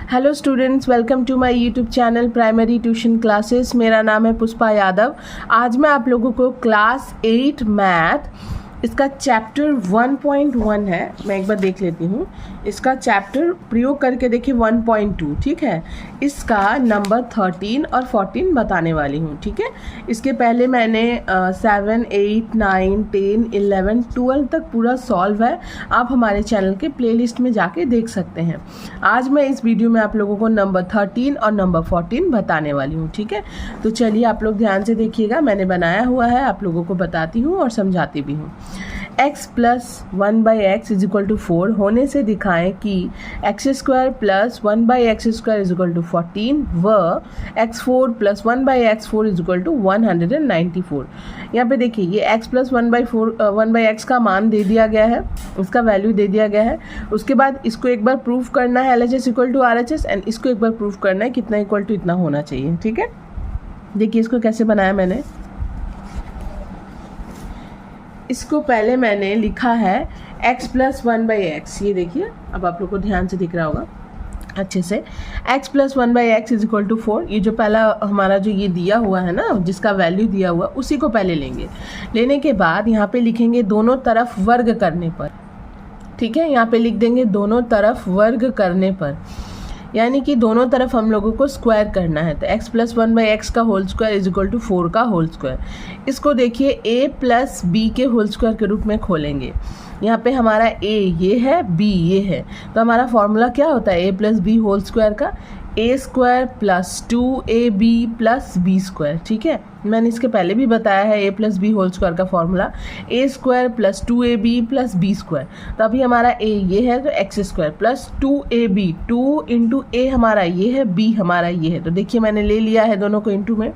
Hello students, welcome to my YouTube channel primary tuition classes. मेरा नाम है पुष्पा यादव। आज मैं आप लोगों को क्लास 8 मैथ इसका चैप्टर 1.1 है, मैं एक बार देख लेती हूँ। इसका चैप्टर प्रयोग करके देखिए 1.2, ठीक है। इसका नंबर 13 और 14 बताने वाली हूँ, ठीक है। इसके पहले मैंने 7, 8, 9, 10, 11, 12 तक पूरा सॉल्व है। आप हमारे चैनल के प्लेलिस्ट में जाके देख सकते हैं। आज मैं इस वीडियो में आप लोगों को नंबर 13 और नंबर 14 बताने वाली हूँ, ठीक है। तो चलिए आप लोग ध्यान से देखिएगा, मैंने बनाया हुआ है, आप लोगों को बताती हूँ और समझाती भी हूँ। x plus 1/x is equal to 4 होने से दिखाएं कि x² plus 1/x² is equal to 14 व x4 plus 1/x4 is equal to 194। यहाँ पे देखिए ये x प्लस 1/x का मान दे दिया गया है, इसका वैल्यू दे दिया गया है। उसके बाद इसको एक बार प्रूफ करना है LHS equal to RHS, and इसको एक बार प्रूफ करना है कितना इक्वल टू इतना होना चाहिए, ठीक है। देखिए इसको कैसे बनाया मैंने। इसको पहले मैंने लिखा है x प्लस 1/x, ये देखिए अब आप लोग को ध्यान से दिख रहा होगा अच्छे से। x plus 1/x is equal to 4, ये जो पहला हमारा जो ये दिया हुआ है ना, जिसका वैल्यू दिया हुआ उसी को पहले लेंगे। लेने के बाद यहाँ पे लिखेंगे दोनों तरफ वर्ग करने पर, ठीक है। यहाँ पे लिख देंगे दोनों तरफ वर्ग करने पर, यानी कि दोनों तरफ हम लोगों को स्क्वायर करना है। तो x प्लस 1/x का whole square is equal to 4 का होल स्क्वायर। इसको देखिए a प्लस b के होल स्क्वायर के रूप में खोलेंगे। यहाँ पे हमारा a ये है, b ये है, तो हमारा फॉर्मूला क्या होता है a plus b whole square का, a² plus 2ab plus b², ठीक है। मैंने इसके पहले भी बताया है a plus b whole square का formula a² plus 2ab plus b²। तो अभी हमारा a ये है, तो x² plus 2ab, 2 into a हमारा ये है, b हमारा ये है, तो देखिए मैंने ले लिया है दोनों को इंटू में,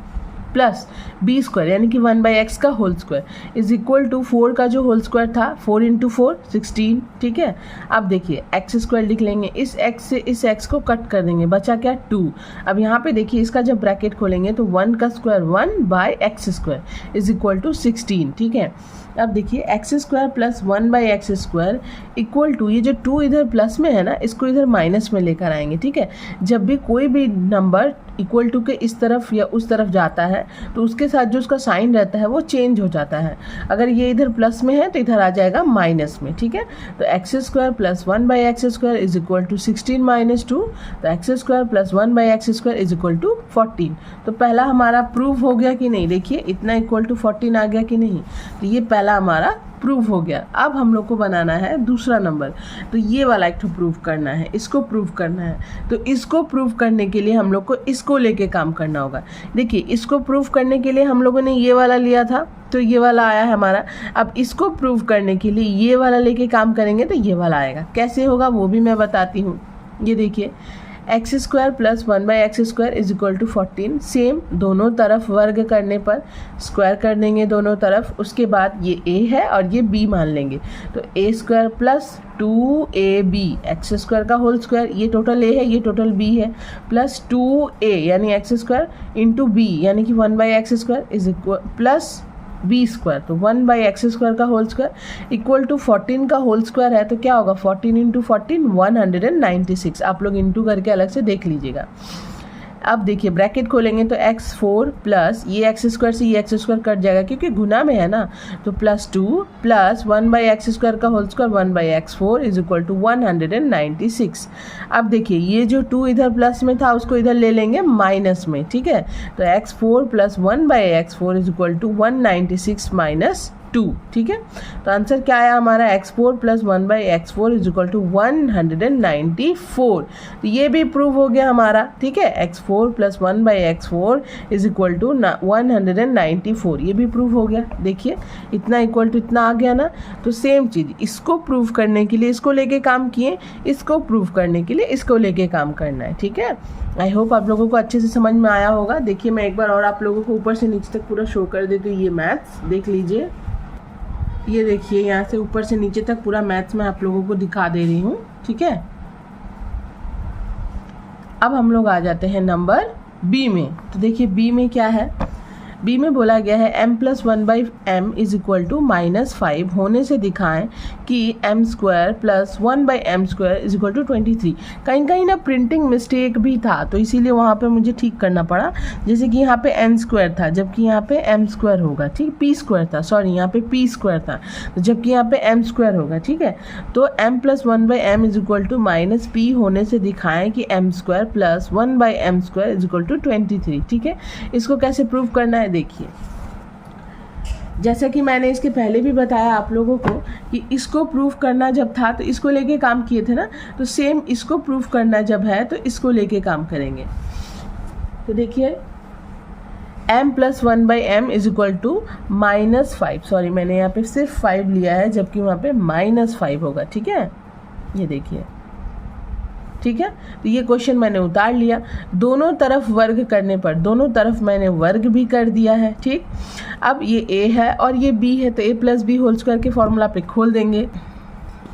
प्लस b² यानी कि 1/x का whole square is equal to 4 का जो होल स्क्वायर था, 4 इंटू 4 16, ठीक है। अब देखिए x² लिख लेंगे, इस x से इस x को कट कर देंगे, बचा क्या 2। अब यहाँ पे देखिए इसका जब ब्रैकेट खोलेंगे तो 1 का square 1/x² is equal to 16, ठीक है। अब देखिए x² plus 1/x² equal to, ये जो 2 इधर प्लस में है ना, इसको इधर माइनस में लेकर आएंगे, ठीक है। जब भी कोई भी नंबर इक्वल टू के इस तरफ या उस तरफ जाता है तो उसके साथ जो उसका साइन रहता है वो चेंज हो जाता है। अगर ये इधर प्लस में है तो इधर आ जाएगा माइनस में, ठीक है। तो x² plus 1/x² is equal to 16 minus 2, तो x² plus 1/x² is equal to 14। तो पहला हमारा प्रूव हो गया कि नहीं, देखिए इतना इक्वल टू 14 आ गया कि नहीं, तो ये पहला हमारा प्रूव हो गया। अब हम लोग को बनाना है दूसरा नंबर, तो ये वाला एक तो प्रूव करना है, इसको प्रूव करना है। तो इसको प्रूव करने के लिए हम लोग को इसको लेके काम करना होगा। देखिए इसको प्रूव करने के लिए हम लोगों ने ये वाला लिया था, तो ये वाला आया है हमारा। अब इसको प्रूव करने के लिए ये वाला लेके काम करेंगे तो ये वाला आएगा। कैसे होगा वो भी मैं बताती हूँ। ये देखिए x² plus 1/x² is equal to 14, same दोनों तरफ वर्ग करने पर स्क्वायर कर देंगे दोनों तरफ। उसके बाद ये a है और ये b मान लेंगे, तो a² प्लस 2ab x² का होल स्क्वायर, ये टोटल a है ये टोटल b है, प्लस 2a यानी x² इंटू b यानी कि 1/x² is equal plus b², तो 1/x² का होल स्क्वायर इक्वल टू 14 का होल स्क्वायर है, तो क्या होगा 14 इंटू 14 196। आप लोग इंटू करके अलग से देख लीजिएगा। अब देखिए ब्रैकेट खोलेंगे तो x4 प्लस ये x² से ये x² कट जाएगा क्योंकि गुना में है ना, तो प्लस 2 प्लस 1/x² का whole square 1/x4 is equal to 196। अब देखिए ये जो 2 इधर प्लस में था उसको इधर ले लेंगे माइनस में, ठीक है। तो x4 plus 1/x4 is equal to 196 minus 2, ठीक है। तो आंसर क्या आया हमारा, x4 plus 1/x4 is equal to 194। तो ये भी प्रूव हो गया हमारा, ठीक है। x4 plus 1/x4 is equal to 194, ये भी प्रूव हो गया। देखिए इतना इक्वल टू इतना आ गया ना। तो सेम चीज़ इसको प्रूव करने के लिए इसको लेके काम किए, इसको प्रूव करने के लिए इसको लेके काम करना है, ठीक है। आई होप आप लोगों को अच्छे से समझ में आया होगा। देखिए मैं एक बार और आप लोगों को ऊपर से नीचे तक पूरा शो कर देती हूँ। ये मैथ्स देख लीजिए, ये देखिए यहाँ से ऊपर से नीचे तक पूरा मैथ्स मैं आप लोगों को दिखा दे रही हूँ, ठीक है। अब हम लोग आ जाते हैं नंबर बी में। तो देखिए बी में क्या है, बी में बोला गया है m plus 1/m is equal to -5 होने से दिखाएं कि m² plus 1/m² is equal to 23। कहीं ना प्रिंटिंग मिस्टेक भी था, तो इसीलिए वहाँ पे मुझे ठीक करना पड़ा। जैसे कि यहाँ पे n² था जबकि यहाँ पे m² होगा, ठीक, p² था, सॉरी यहाँ पे p² था तो जबकि यहाँ पे m² होगा, ठीक है। तो m plus 1/m is equal to -p होने से दिखाएं कि m² plus 1/m² is equal to 23, ठीक है। इसको कैसे प्रूव करना है देखिए, जैसा कि मैंने इसके पहले भी बताया आप लोगों को कि इसको प्रूफ करना जब था तो इसको लेके काम किए थे ना, तो सेम इसको प्रूफ करना जब है तो इसको लेके काम करेंगे। तो देखिए m plus 1/m is equal to -5, sorry मैंने यहाँ पे सिर्फ 5 लिया है जबकि वहाँ पे -5 होगा, ठीक है। ये देखिए, ठीक है। तो ये क्वेश्चन मैंने उतार लिया, दोनों तरफ वर्ग करने पर दोनों तरफ मैंने वर्ग भी कर दिया है, ठीक। अब ये a है और ये b है तो a plus b whole square के फॉर्मूला पे खोल देंगे,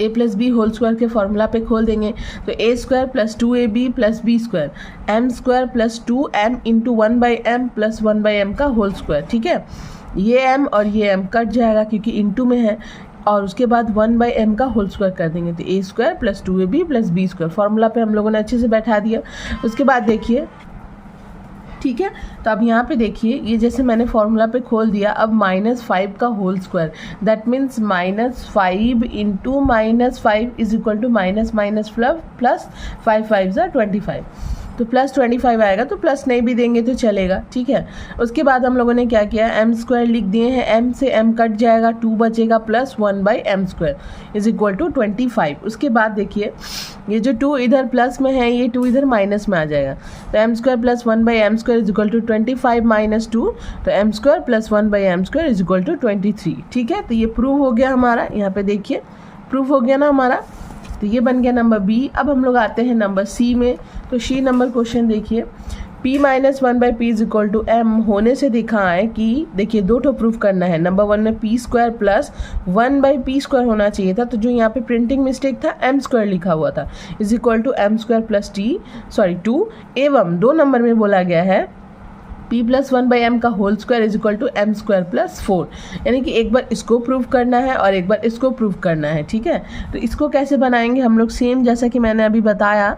a plus b whole square के फॉर्मूला पे खोल देंगे तो a² plus 2ab plus b² m² plus 2m into 1/m plus 1/m का होल स्क्वायर, ठीक है। ये m और ये m कट जाएगा क्योंकि इंटू में है, और उसके बाद 1/m का होल स्क्वायर कर देंगे तो a² plus 2ab plus b² formula पे हम लोगों ने अच्छे से बैठा दिया। उसके बाद देखिए, ठीक है। तो अब यहाँ पे देखिए, ये जैसे मैंने फॉर्मूला पे खोल दिया, अब -5 का whole square that means -5 into -5 is equal to minus plus 5 5 25, तो प्लस 25 आएगा, तो प्लस नहीं भी देंगे तो चलेगा, ठीक है। उसके बाद हम लोगों ने क्या किया, m² लिख दिए हैं, m से m कट जाएगा, 2 बचेगा plus 1/m² is equal to 25। उसके बाद देखिए ये जो 2 इधर प्लस में है ये 2 इधर माइनस में आ जाएगा, तो m² plus 1/m² is equal to 25 minus 2, तो m² plus 1/m² is equal to 23, ठीक है। तो ये प्रूव हो गया हमारा, यहाँ पे देखिए प्रूफ हो गया ना हमारा, तो ये बन गया नंबर बी। अब हम लोग आते हैं नंबर सी में। तो सी नंबर क्वेश्चन देखिए, p minus 1/p is equal to m होने से दिखाएं कि, देखिए दो ठो प्रूफ करना है। नंबर 1 में p² प्लस 1/p² होना चाहिए था, तो जो यहाँ पे प्रिंटिंग मिस्टेक था m² लिखा हुआ था, is equal to m² plus 2 एवं 2 नंबर में बोला गया है p प्लस 1/m का whole square is equal to m² plus 4, यानी कि एक बार इसको प्रूव करना है और एक बार इसको प्रूव करना है, ठीक है। तो इसको कैसे बनाएंगे हम लोग, सेम जैसा कि मैंने अभी बताया,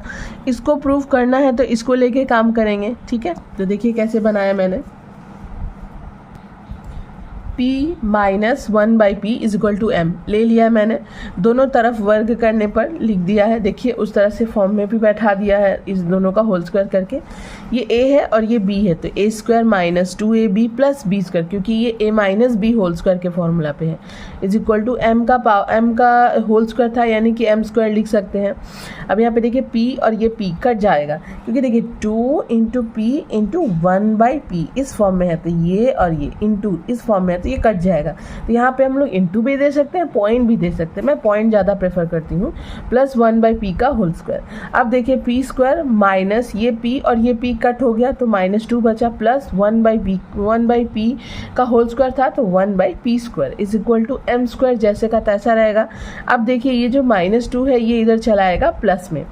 इसको प्रूव करना है तो इसको लेके काम करेंगे, ठीक है। तो देखिए कैसे बनाया मैंने, p minus 1/p is equal to m ले लिया है मैंने, दोनों तरफ वर्ग करने पर लिख दिया है, देखिए उस तरह से फॉर्म में भी बैठा दिया है इस दोनों का होल स्क्वायर करके। ये a है और ये b है, तो a² minus 2ab plus b², क्योंकि ये a minus b whole square के फॉर्मूला पे है, इज इक्वल टू m का होल स्क्वायर था, यानी कि m² लिख सकते हैं। अब यहाँ पे देखिए p और ये p कट जाएगा, क्योंकि देखिए 2 इंटू p इंटू 1/p इस फॉर्म में है, तो ये और ये इंटू इस फॉर्म में है, ये कट जाएगा। तो यहाँ पे हम लोग इंटू भी दे सकते हैं, पॉइंट भी दे सकते हैं, मैं पॉइंट ज़्यादा प्रेफर करती हूँ, प्लस 1/p का होल स्क्वायर। अब देखिए p² माइनस ये p और ये p कट हो गया तो -2 बचा, प्लस 1/p का होल स्क्वायर था तो 1/p² is equal to m² जैसे का तैसा रहेगा। अब देखिए ये जो -2 है ये इधर चला आएगा प्लस में,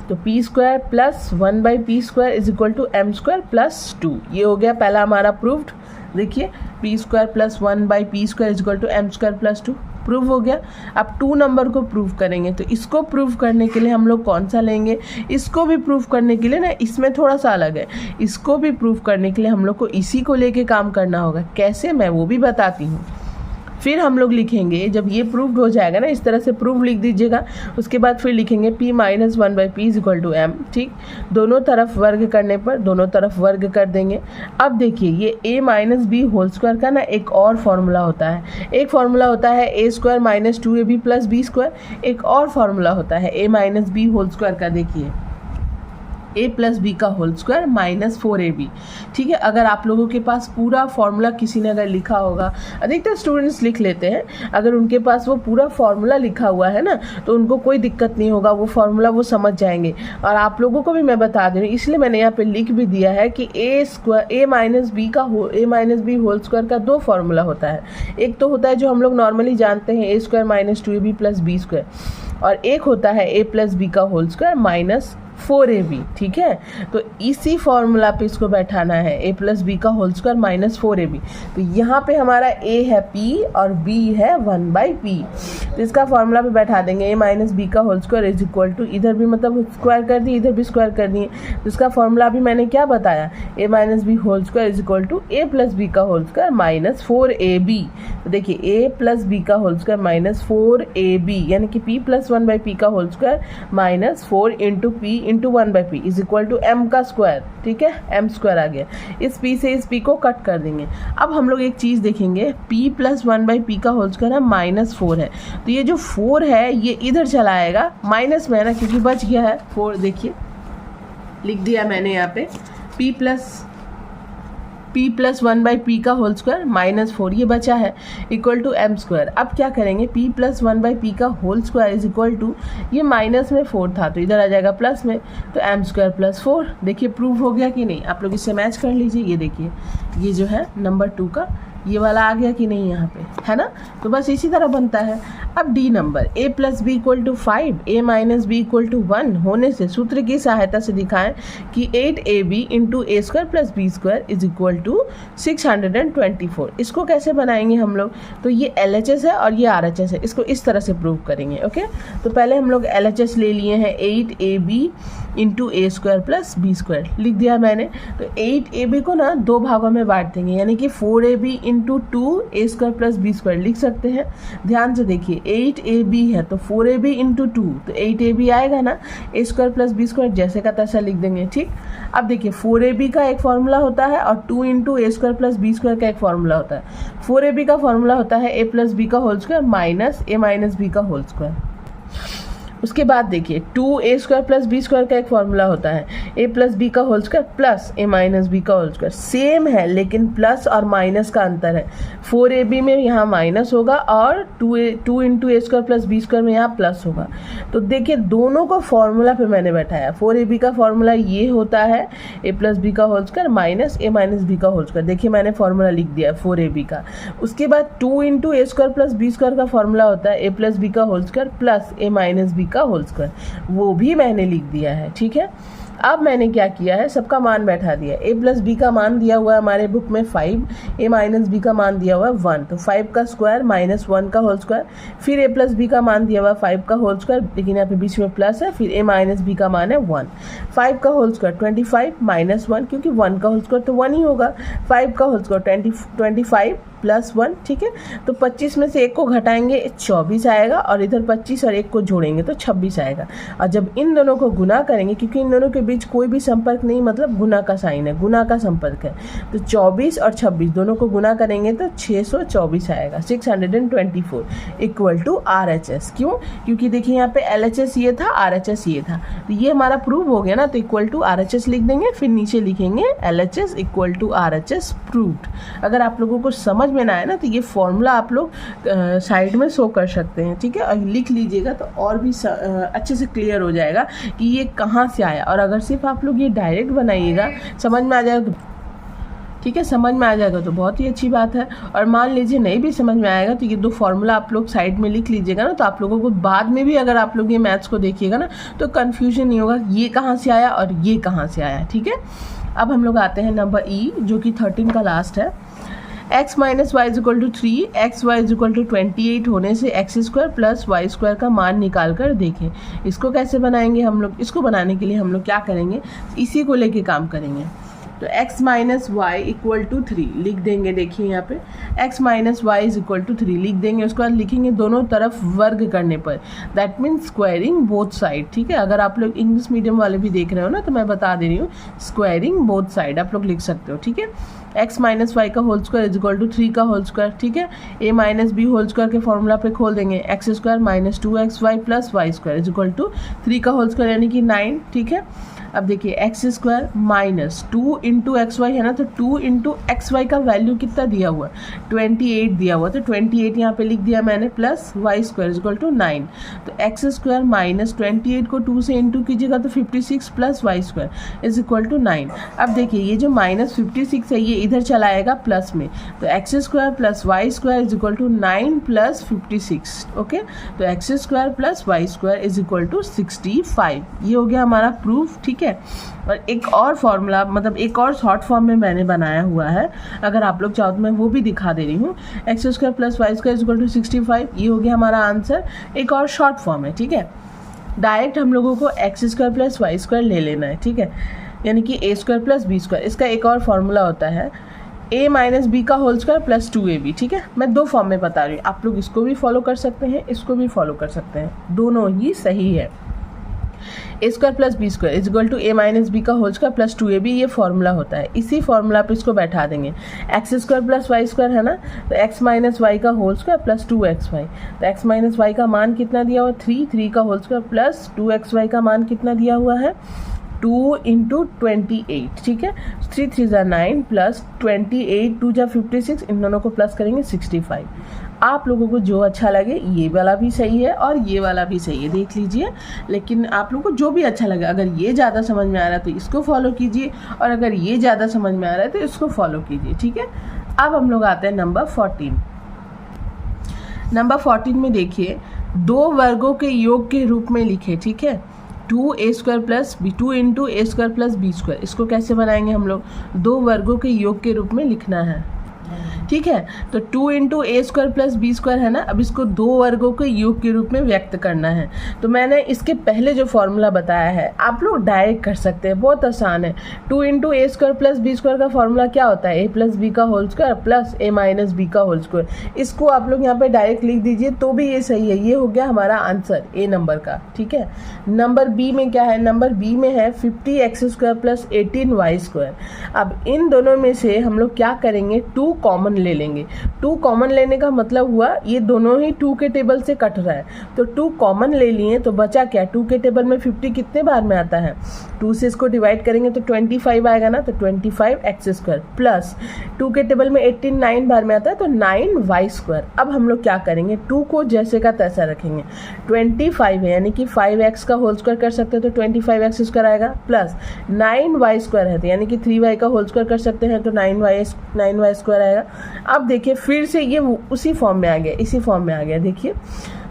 तो p² plus 1/p² is equal to m² plus 2, ये हो गया पहला हमारा प्रूव्ड। देखिए p² plus 1/p² is equal to m² plus 2 prove हो गया। अब 2 नंबर को प्रूव करेंगे, तो इसको प्रूव करने के लिए हम लोग कौन सा लेंगे, इसको भी प्रूव करने के लिए ना, इसमें थोड़ा सा अलग है, इसको भी प्रूव करने के लिए हम लोग को इसी को लेके काम करना होगा। कैसे, मैं वो भी बताती हूँ। फिर हम लोग लिखेंगे, जब ये प्रूव्ड हो जाएगा ना, इस तरह से प्रूव लिख दीजिएगा, उसके बाद फिर लिखेंगे p minus 1/p is equal to m, ठीक। दोनों तरफ वर्ग करने पर दोनों तरफ वर्ग कर देंगे। अब देखिए ये a minus B whole square का ना एक और फॉर्मूला होता है, एक फॉर्मूला होता है a² minus 2ab plus b², एक और फॉर्मूला होता है a minus B whole square का, देखिए a प्लस बी का होल स्क्वायर माइनस 4ab, ठीक है। अगर आप लोगों के पास पूरा फॉर्मूला किसी ने अगर लिखा होगा, अधिकतर स्टूडेंट्स लिख लेते हैं, अगर उनके पास वो पूरा फॉर्मूला लिखा हुआ है ना तो उनको कोई दिक्कत नहीं होगा, वो फॉर्मूला वो समझ जाएंगे। और आप लोगों को भी मैं बता दूँ, इसलिए मैंने यहाँ पे लिख भी दिया है कि a minus B whole square का 2 फॉर्मूला होता है। एक तो होता है जो हम लोग नॉर्मली जानते हैं a² minus 2ab plus b², और एक होता है a प्लस बी का होल स्क्वायर माइनस 4ab, ठीक है। तो इसी फॉर्मूला पे इसको बैठाना है, a प्लस बी का होल स्क्वायर माइनस 4ab। तो यहाँ पे हमारा a है p और b है 1/p। तो इसका फॉर्मूला पे बैठा देंगे, a माइनस बी का whole square is equal to, इधर भी मतलब स्क्वायर कर दिए, इधर भी स्क्वायर कर दिए। तो इसका फॉर्मूला अभी मैंने क्या बताया, a minus B whole square is equal to a plus B का होल स्क्वायर माइनस 4ab। तो देखिए a प्लस बी का होल स्क्वायर माइनस 4ab, यानी कि p प्लस 1/p का whole square minus 4 into p into 1/p is equal to m का square, ठीक है, m स्क्वायर आ गया। इस p से इस p को कट कर देंगे। अब हम लोग एक चीज़ देखेंगे, p प्लस 1/p का होल स्क्वायर है माइनस 4 है, तो ये जो 4 है ये इधर चला आएगा माइनस में है ना, क्योंकि बच गया है 4। देखिए लिख दिया मैंने यहाँ पे p प्लस 1/p का होल स्क्वायर माइनस 4 ये बचा है इक्वल टू m स्क्वायर। अब क्या करेंगे, p प्लस 1/p का whole square is equal to, ये माइनस में 4 था तो इधर आ जाएगा प्लस में, तो m स्क्वायर प्लस 4। देखिए प्रूव हो गया कि नहीं, आप लोग इससे मैच कर लीजिए। ये देखिए ये जो है नंबर 2 का ये वाला आ गया कि नहीं यहाँ पे, है ना। तो बस इसी तरह बनता है। अब D number, a plus b equal to 5, a minus b equal to 1 होने से सूत्र की सहायता से दिखाएं कि 8ab into a square plus b square is equal to 624। इसको कैसे बनाएंगे हम लोग, तो ये LHS है और ये RHS है, इसको इस तरह से प्रूव करेंगे। ओके, तो पहले हम लोग LHS ले लिए हैं, 8ab into a square plus b square लिख दिया मैंने। तो 8ab को ना 2 भागों में बांट देंगे, यानी कि 4ab इंटू 2 ए स्क्वायर प्लस बी स्क्वायर लिख सकते हैं। ध्यान से देखिए 8ab है तो 4ab इंटू 2, तो 8ab आएगा ना, ए स्क्वायर प्लस बी स्क्वायर जैसे का तैसा लिख देंगे, ठीक। अब देखिए 4ab का एक फॉर्मूला होता है और 2 into a square plus b square का एक फॉर्मूला होता है। 4ab का फॉर्मूला होता है a प्लस बी का whole square minus a minus b का होल स्क्वायर। उसके बाद देखिए 2a square plus b square का एक फॉर्मूला होता है, a प्लस बी का whole square plus a minus b का होल स्क्वायर। सेम है लेकिन प्लस और माइनस का अंतर है, 4ab में यहाँ माइनस होगा और 2 into a square plus b square में यहाँ प्लस होगा। तो देखिए दोनों को फॉर्मूला पे मैंने बैठाया। 4ab का फॉर्मूला ये होता है a प्लस बी का whole square minus a minus b का होल स्क्वायर, देखिए मैंने फॉर्मूला लिख दिया 4ab का। उसके बाद 2 into a square plus b square का फॉर्मूला होता है a प्लस बी का whole square plus a minus b का होल स्क्वायर, वो भी मैंने लिख दिया है, ठीक है। अब मैंने क्या किया है, सबका मान बैठा दिया। a प्लस बी का मान दिया हुआ है हमारे बुक में 5, a माइनस बी का मान दिया हुआ है 1, तो 5 का स्क्वायर माइनस 1 का होल स्क्वायर, फिर a प्लस बी का मान दिया हुआ है 5 का होल स्क्वायर, लेकिन यहाँ पे बीच में प्लस है, फिर a माइनस बी का मान है 1। 5 का होल स्क्वायर 25 माइनस 1, क्योंकि 1 का होल स्क्वायर तो 1 ही होगा। 5 का होल स्क्वायर 25 प्लस 1, ठीक है। तो 25 में से 1 को घटाएंगे 24 आएगा और इधर 25 और 1 को जोड़ेंगे तो 26 आएगा। और जब इन दोनों को गुना करेंगे, क्योंकि इन दोनों के बीच कोई भी संपर्क नहीं, मतलब गुना का साइन है, गुना का संपर्क है, तो 24 और 26 दोनों को गुना करेंगे तो 624 आएगा, 624 इक्वल टू RHS। क्यों, क्योंकि देखिए यहाँ पे LHS ये था, RHS ये था, तो ये हमारा प्रूव हो गया ना, तो इक्वल टू RHS लिख देंगे, फिर नीचे लिखेंगे LHS equal to RHS proved. अगर आप लोगों को समझ में ना आए ना तो ये फॉर्मूला आप लोग साइड में शो कर सकते हैं, ठीक है, और लिख लीजिएगा तो और भी अच्छे से क्लियर हो जाएगा कि ये कहाँ से आया। और अगर सिर्फ आप लोग ये डायरेक्ट बनाइएगा, समझ में आ जाएगा तो ठीक है, समझ में आ जाएगा तो बहुत ही अच्छी बात है। और मान लीजिए नहीं भी समझ में आएगा तो ये 2 फॉर्मूला आप लोग साइड में लिख लीजिएगा ना, तो आप लोगों को बाद में भी अगर आप लोग ये मैथ्स को देखिएगा ना तो कन्फ्यूजन नहीं होगा ये कहाँ से आया और ये कहाँ से आया, ठीक है। अब हम लोग आते हैं नंबर ई, जो कि 13 का लास्ट है। x minus y is equal to 3, x y is equal to 28 होने से x square plus y square का मान निकाल कर देखें। इसको कैसे बनाएंगे हम लोग, इसको बनाने के लिए हम लोग क्या करेंगे, इसी को लेके काम करेंगे। तो x minus y equal to 3 लिख देंगे। देखिए यहाँ पे x minus y is equal to 3 लिख देंगे। उसके बाद लिखेंगे दोनों तरफ वर्ग करने पर, that means squaring both side, ठीक है। अगर आप लोग इंग्लिश मीडियम वाले भी देख रहे हो ना तो मैं बता दे रही हूँ, स्क्वायरिंग बोथ साइड आप लोग लिख सकते हो, ठीक है। x माइनस वाई का whole square is equal to 3 का होल स्क्वायर, ठीक है। a minus B whole square के फॉर्मूला पे खोल देंगे, x square minus 2xy plus y square is equal to 3 का होल स्क्वायर यानी कि 9, ठीक है। अब देखिए x square minus 2 into x y है ना, तो 2 इंटू एक्स वाई का वैल्यू कितना दिया हुआ है 28 दिया हुआ, तो 28 यहाँ पे लिख दिया मैंने, plus y square is equal to 9। तो एक्स स्क्वायर माइनस 28 को 2 से इंटू कीजिएगा तो 56 plus y square is equal to 9। अब देखिए ये जो माइनस 56 है ये इधर चला आएगा प्लस में, तो x square plus y square is equal to 9 plus 56। Okay, तो x square plus y square is equal to 65। ये हो गया हमारा प्रूफ, ठीक है। और एक और फॉर्मूला, मतलब एक और शॉर्ट फॉर्म में मैंने बनाया हुआ है, अगर आप लोग चाहो तो मैं वो भी दिखा दे रही हूँ। X square plus y square is equal to 65, ये हो गया हमारा आंसर। एक और शॉर्ट फॉर्म है, ठीक है। डायरेक्ट हम लोगों को x square plus y square ले लेना है, ठीक है, यानी कि a square plus b square. इसका एक और फॉर्मूला होता है a माइनस बी का होल स्क्वायर प्लस 2ab, ठीक है। मैं दो फॉर्म में बता रही हूँ, आप लोग इसको भी फॉलो कर सकते हैं, इसको भी फॉलो कर सकते हैं, दोनों ही सही है। A square plus b square is equal to a minus b का होल स्क्वायर प्लस 2ab, ये फॉर्मूला होता है। इसी फॉर्मूला पे इसको बैठा देंगे। X square plus y square है ना, तो एक्स माइनस वाई का होल स्क्वायर प्लस 2xy, तो एक्स माइनस वाई का मान कितना दिया हुआ 3 का होल स्क्वायर प्लस 2xy का मान कितना दिया हुआ है 2 इंटू 28, ठीक है। 3 3 ज़ा 9 प्लस 28 2 ज़ा 56, इन दोनों को प्लस करेंगे 65। आप लोगों को जो अच्छा लगे, ये वाला भी सही है और ये वाला भी सही है, देख लीजिए। लेकिन आप लोगों को जो भी अच्छा लगे, अगर ये ज़्यादा समझ में आ रहा है तो इसको फॉलो कीजिए, और अगर ये ज़्यादा समझ में आ रहा है तो इसको फॉलो कीजिए, ठीक है। अब हम लोग आते हैं नंबर 14। नंबर 14 में देखिए, दो वर्गों के योग के रूप में लिखे, ठीक है। 2a square plus b, 2 into a square plus b square, इसको कैसे बनाएंगे हम लोग, दो वर्गों के योग के रूप में लिखना है, ठीक है। तो 2 into a square plus b square है ना, अब इसको दो वर्गों के योग के रूप में व्यक्त करना है। तो मैंने इसके पहले जो फॉर्मूला बताया है आप लोग डायरेक्ट कर सकते हैं, बहुत आसान है। 2 into a square plus b square का फॉर्मूला क्या होता है, ए प्लस बी का होल स्क्वायर प्लस ए माइनस बी का होल स्क्वायर। इसको आप लोग यहाँ पे डायरेक्ट लिख दीजिए तो भी ये सही है। ये हो गया हमारा आंसर ए नंबर का, ठीक है। नंबर बी में क्या है, नंबर बी में है 50x square plus 18y square. अब इन दोनों में से हम लोग क्या करेंगे, 2 कॉमन ले लेंगे। 2 कॉमन लेने का मतलब हुआ ये दोनों ही 2 के टेबल से कट रहा है, तो 2 कॉमन ले लिए तो बचा क्या, 2 के टेबल में 50 कितने बार में आता है, 2 से इसको डिवाइड करेंगे तो 25 आएगा ना, तो 25x स्क्वायर प्लस 2 के टेबल में 18 9 बार में आता है तो 9y स्क्वायर। अब हम लोग क्या करेंगे, 2 को जैसे का तैसा रखेंगे। 25 है यानी कि 5x का होल स्क्वायर कर सकते हैं तो 25x स्क्वायर आएगा, प्लस 9y स्क्वायर है तो यानी कि 3y का होल स्क्वायर कर सकते हैं तो 9y स्क्वायर आएगा। अब देखिए फिर से ये उसी फॉर्म में आ गया, इसी फॉर्म में आ गया, देखिए।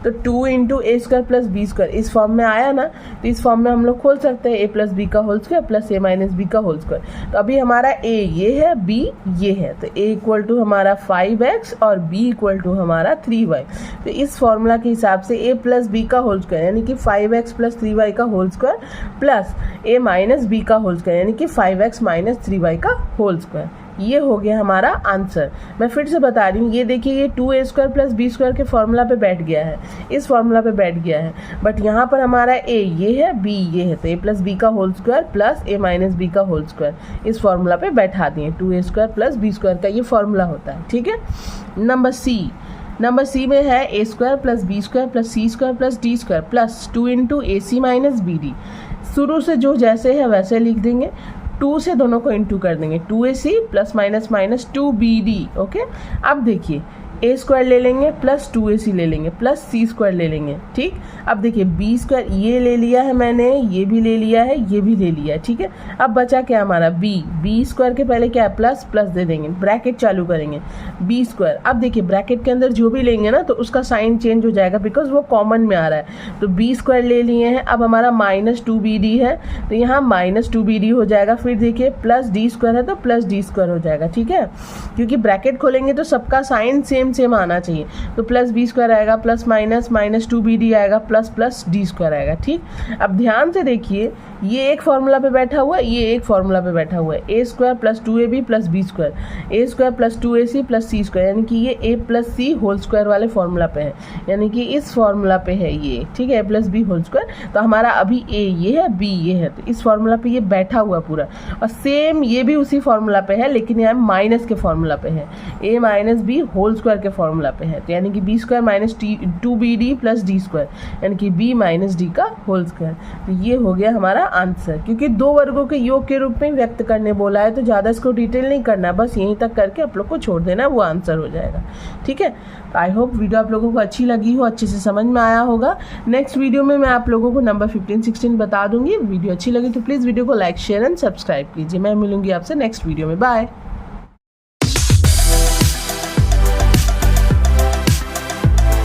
तो 2 into a square plus b square इस फॉर्म में आया ना, तो इस फॉर्म में हम लोग खोल सकते हैं ए प्लस बी का होल स्क्वायर प्लस ए माइनस बी का होल स्क्वायर। तो अभी हमारा ए ये है, बी ये है, तो ए इक्वल टू हमारा 5x और बी इक्वल टू हमारा 3y। तो इस फॉर्मूला के हिसाब से ए प्लस बी का होल स्क्वायर यानी कि 5x प्लस 3y का होल स्क्वायर प्लस ए माइनस बी का होल स्क्वायर यानी कि 5x माइनस 3y का होल स्क्वायर, ये हो गया हमारा आंसर। मैं फिर से बता रही हूँ, ये देखिए ये 2a square plus b square के फॉर्मूला पे बैठ गया है, इस फॉर्मूला पे बैठ गया है, बट यहाँ पर हमारा a ये है, b ये है, तो a प्लस बी का whole square plus a minus b का होल स्क्वायर इस फॉर्मूला पे बैठा दिए। 2a square plus b square का ये फॉर्मूला होता है, ठीक है। नंबर सी में है a square plus b square plus c square plus d square plus 2 into a c minus b d. शुरू से जो जैसे है वैसे लिख देंगे, 2 से दोनों को इंटू कर देंगे, 2ac plus minus minus 2bd। Okay, अब देखिए ए स्क्वायर ले लेंगे प्लस 2ac ले लेंगे प्लस सी स्क्वायर ले लेंगे, ठीक। अब देखिए बी स्क्वायर ये ले लिया है मैंने, ये भी ले लिया है, ये भी ले लिया है, ठीक है। अब बचा क्या हमारा बी स्क्वायर के पहले क्या है प्लस प्लस दे देंगे, ब्रैकेट चालू करेंगे, बी स्क्वायर। अब देखिए ब्रैकेट के अंदर जो भी लेंगे ना तो उसका साइन चेंज हो जाएगा बिकॉज वो कॉमन में आ रहा है। तो बी स्क्वायर ले लिए हैं, अब हमारा माइनस 2bd है तो यहाँ माइनस 2bd हो जाएगा। फिर देखिए प्लस डी स्क्वायर है तो प्लस डी स्क्वायर हो जाएगा, ठीक है, क्योंकि ब्रैकेट खोलेंगे तो सबका साइन सेम आना चाहिए। तो प्लस बी स्क्वायर आएगा प्लस माइनस माइनस 2bd आएगा प्लस प्लस डी स्क्वायर आएगा, ठीक। अब ध्यान से देखिए ये एक फॉर्मूला पे बैठा हुआ है, ये एक फॉर्मूला पे बैठा हुआ है, a square plus 2ab plus b square, a square plus 2ac plus c square, यानी कि ये a plus c whole square वाले फॉर्मूला पे है, यानी कि इस फॉर्मूला पे है ये, ठीक है, ए प्लस बी होल स्क्वायर। तो हमारा अभी ए ये है, बी ये है, तो इस फॉर्मूला पे ये बैठा हुआ पूरा। और सेम ये भी उसी फॉर्मूला पे है लेकिन यहाँ माइनस के फॉर्मूला पे है, a minus B whole square square के फॉर्मूला पे है, तो यानी कि b square minus two b d plus d square, यानी कि बी माइनस डी का होल स्क्वायर। तो ये हो गया हमारा आंसर, क्योंकि दो वर्गों के योग के रूप में व्यक्त करने बोला है, तो ज़्यादा इसको डिटेल नहीं करना, बस यहीं तक करके आप लोग को छोड़ देना, वो आंसर हो जाएगा। ठीक है, तो आई होप वीडियो आप लोगों को अच्छी लगी हो, अच्छे से समझ में आया होगा। नेक्स्ट वीडियो में मैं आप लोगों को नंबर 15, 16 बता दूंगी। वीडियो अच्छी लगी तो प्लीज़ वीडियो को लाइक, शेयर एंड सब्सक्राइब कीजिए। मैं मिलूंगी आपसे नेक्स्ट वीडियो में। बाय।